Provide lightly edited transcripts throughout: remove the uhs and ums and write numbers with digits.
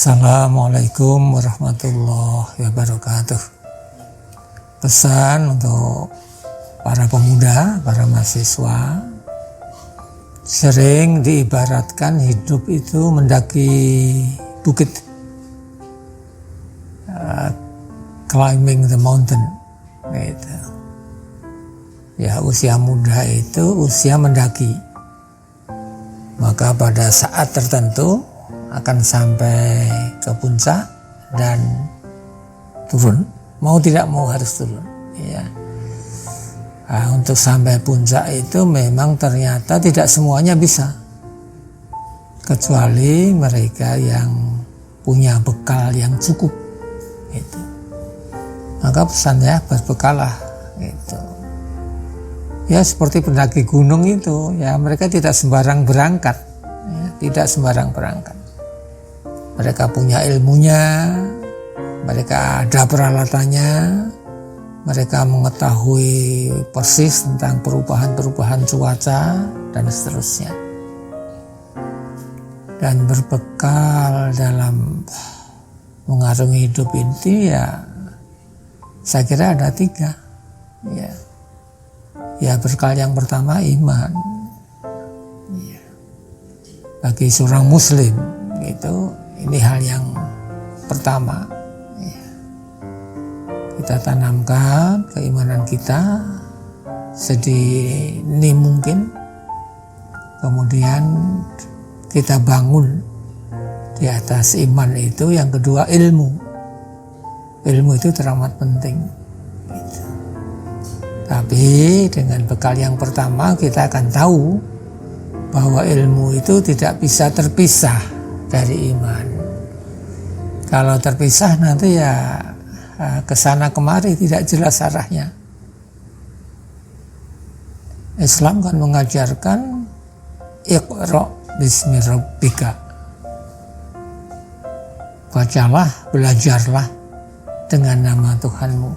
Assalamualaikum warahmatullahi wabarakatuh. Pesan untuk para pemuda, para mahasiswa, sering diibaratkan hidup itu mendaki bukit, climbing the mountain, gitu. Ya, usia muda itu usia mendaki. Maka pada saat tertentu akan sampai ke puncak dan turun, mau tidak mau harus turun, ya. Nah, untuk sampai puncak itu memang ternyata tidak semuanya bisa, kecuali mereka yang punya bekal yang cukup, gitu. Maka pesannya berbekalah, gitu. Ya, seperti pendaki gunung itu, ya, mereka tidak sembarang berangkat, ya, tidak sembarang berangkat. Mereka punya ilmunya, mereka ada peralatannya, mereka mengetahui persis tentang perubahan-perubahan cuaca dan seterusnya. Dan berbekal dalam mengarungi hidup ini, ya, saya kira ada 3. Ya, bekal yang pertama iman. Ya. Bagi seorang muslim itu ini hal yang pertama, ya. Kita tanamkan keimanan kita sedini mungkin, kemudian kita bangun di atas iman itu. Yang kedua ilmu itu teramat penting, gitu. Tapi dengan bekal yang pertama kita akan tahu bahwa ilmu itu tidak bisa terpisah dari iman. Kalau terpisah nanti ya kesana kemari tidak jelas arahnya. Islam kan mengajarkan Iqra bismi rabbika. Bacalah, belajarlah dengan nama Tuhanmu.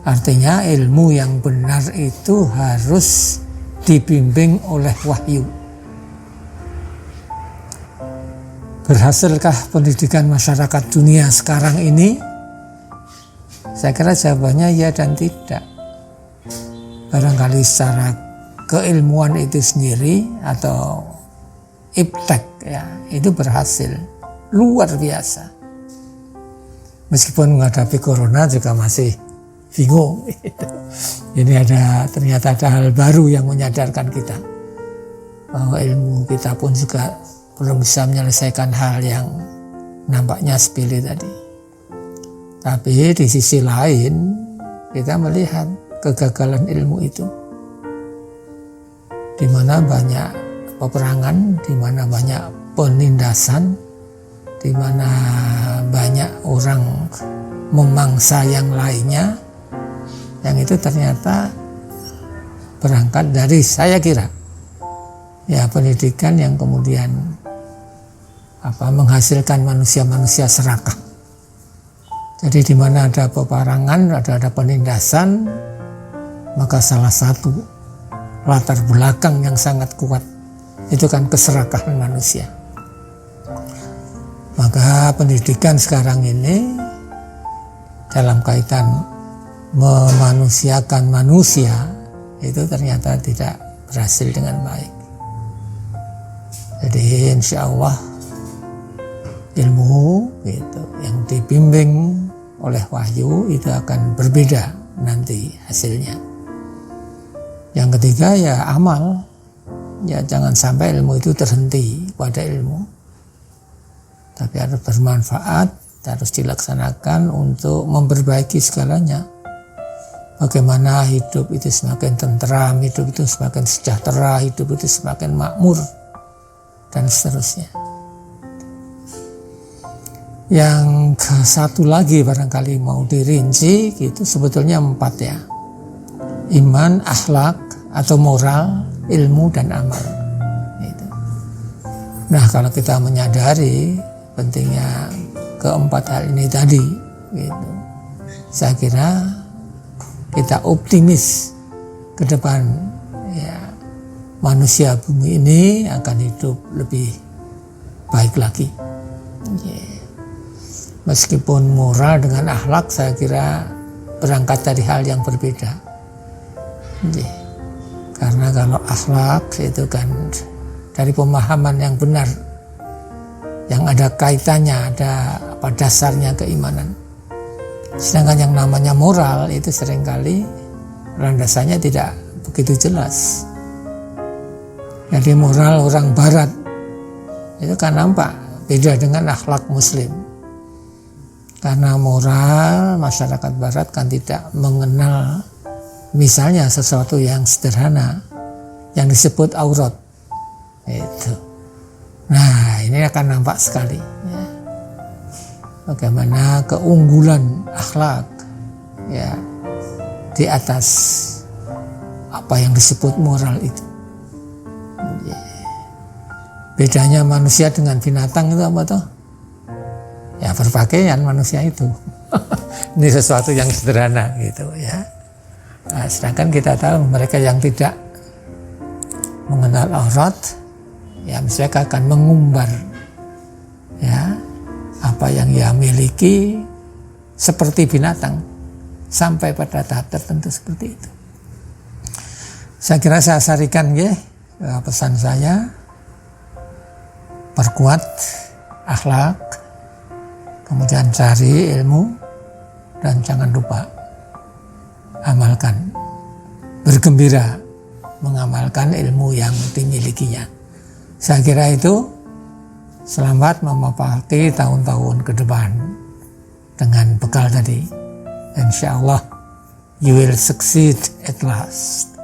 Artinya ilmu yang benar itu harus dibimbing oleh wahyu. Berhasilkah pendidikan masyarakat dunia sekarang ini? Saya kira jawabannya ya dan tidak. Barangkali secara keilmuan itu sendiri atau iptek, ya, itu berhasil luar biasa. Meskipun menghadapi corona juga masih bingung. Ini ternyata ada hal baru yang menyadarkan kita bahwa ilmu kita pun juga belum bisa menyelesaikan hal yang nampaknya sepele tadi. Tapi di sisi lain kita melihat kegagalan ilmu itu, di mana banyak peperangan, di mana banyak penindasan, di mana banyak orang memangsa yang lainnya, yang itu ternyata berangkat dari, saya kira, ya, pendidikan yang kemudian menghasilkan manusia-manusia serakah. Jadi di mana ada peperangan, ada penindasan, maka salah satu latar belakang yang sangat kuat itu kan keserakahan manusia. Maka pendidikan sekarang ini dalam kaitan memanusiakan manusia itu ternyata tidak berhasil dengan baik. Jadi insya Allah ilmu gitu yang dibimbing oleh wahyu itu akan berbeda nanti hasilnya. Yang ketiga ya amal. Ya, jangan sampai ilmu itu terhenti pada ilmu, tapi harus bermanfaat, harus dilaksanakan untuk memperbaiki segalanya. Bagaimana hidup itu semakin tentram, hidup itu semakin sejahtera, hidup itu semakin makmur, dan seterusnya. Yang satu lagi barangkali mau dirinci, itu sebetulnya 4, ya. Iman, akhlak atau moral, ilmu, dan amal. Gitu. Nah, kalau kita menyadari pentingnya ke-4 hal ini tadi, gitu, saya kira kita optimis ke depan, ya, manusia bumi ini akan hidup lebih baik lagi. Meskipun moral dengan akhlak saya kira berangkat dari hal yang berbeda. Karena kalau akhlak itu kan dari pemahaman yang benar, yang ada kaitannya, ada dasarnya keimanan. Sedangkan yang namanya moral itu seringkali landasannya tidak begitu jelas. Jadi moral orang barat itu kan nampak beda dengan akhlak muslim. Karena moral masyarakat barat kan tidak mengenal misalnya sesuatu yang sederhana yang disebut aurat. Itu. Nah, ini akan nampak sekali ya. Bagaimana keunggulan akhlak ya di atas apa yang disebut moral itu. Bedanya manusia dengan binatang itu apa toh? Ya berpakaian manusia itu. Ini sesuatu yang sederhana gitu ya. Nah, sedangkan kita tahu mereka yang tidak mengenal aurat, ya mereka akan mengumbar ya apa yang ia miliki seperti binatang sampai pada tahap tertentu seperti itu. Saya kira saya sarikan ya pesan saya, perkuat akhlak, kemudian cari ilmu, dan jangan lupa amalkan, bergembira mengamalkan ilmu yang dimilikinya. Saya kira itu. Selamat memapati tahun-tahun ke depan dengan bekal tadi. Insya Allah you will succeed at last.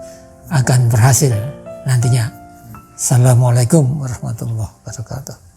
Akan berhasil nantinya. Assalamualaikum warahmatullahi wabarakatuh.